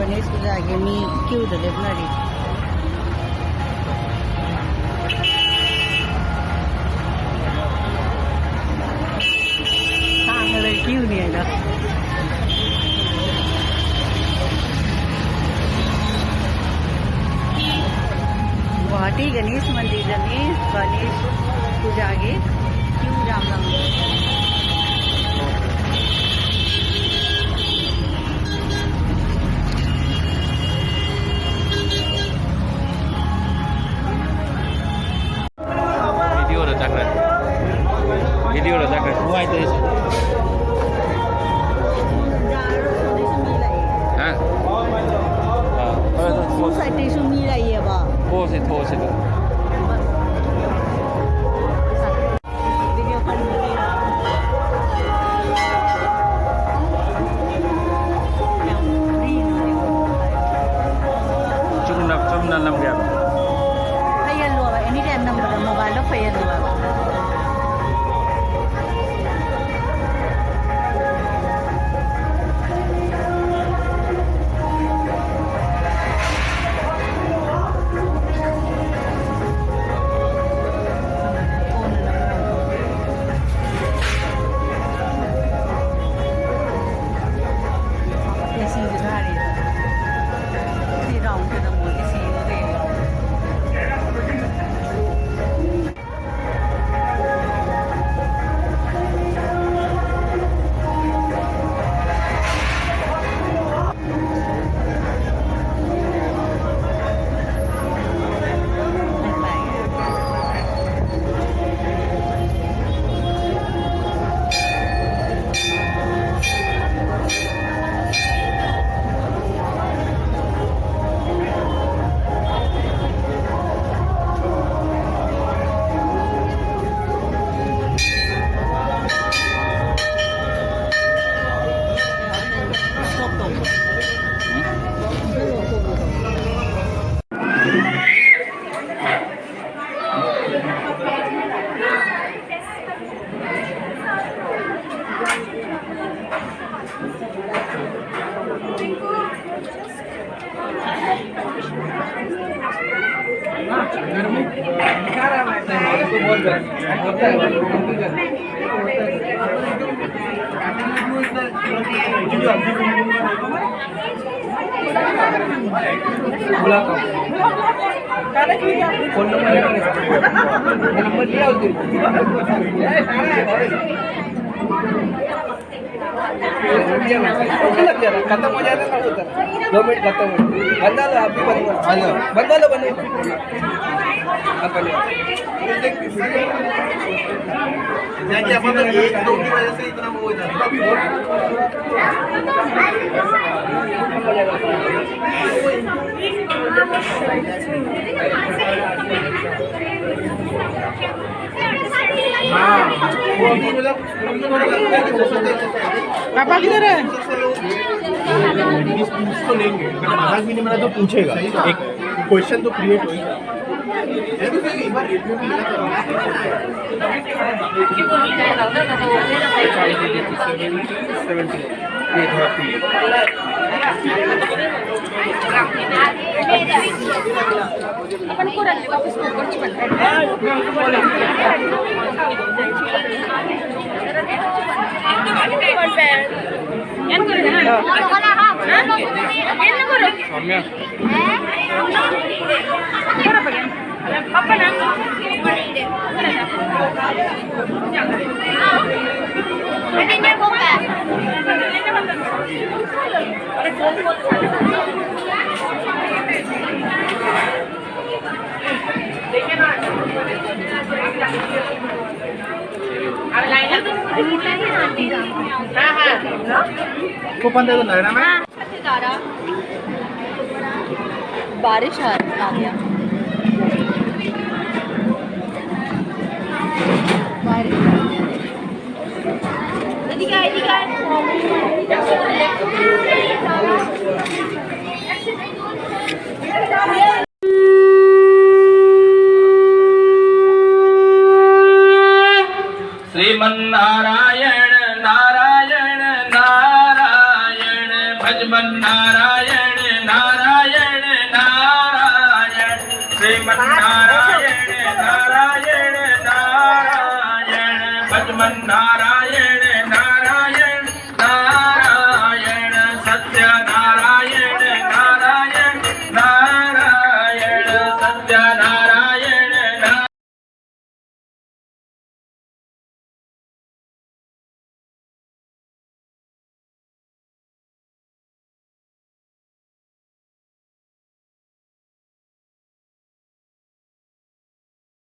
गणेश पूजा आगे मी क्यू लेपणारी चांगलं क्यू नाही आहे ना गुवाहाटी गणेश मंदिर में गणेश पूजा आगे क्यू जाम Video udah cakep. Wah itu sih. Hah? Society Meera ये बा थोसे तो. Video call Cukup dalam dia. Ayan lo ba ini dia number mobile lo ayan lo ba खत्म हो जाता ना उधर 2 मिनट खत्म हो बंदा लो अभी बंदा लो बने अपन देखिए अपन एक दो की वजह से इतना वो हो जाता पापा किधर है इसको लेंगे महाराज भी ने मेरा तो पूछेगा एक क्वेश्चन तो क्रिएट होगा आपण कोणाला वापस कोणची म्हणतात ಏನು ಕೊಡಿ ಹಾ ಏನು ಕೊಡು Sೌಮ್ಯ ಪಪ್ಪ ನಾನು कूपन दे दो ना मैं बारिश आ गया बारिश श्रीमन्नारायण नारायण नारायण भजमन नारायण नारायण नारायण श्रीमन नारायण नारायण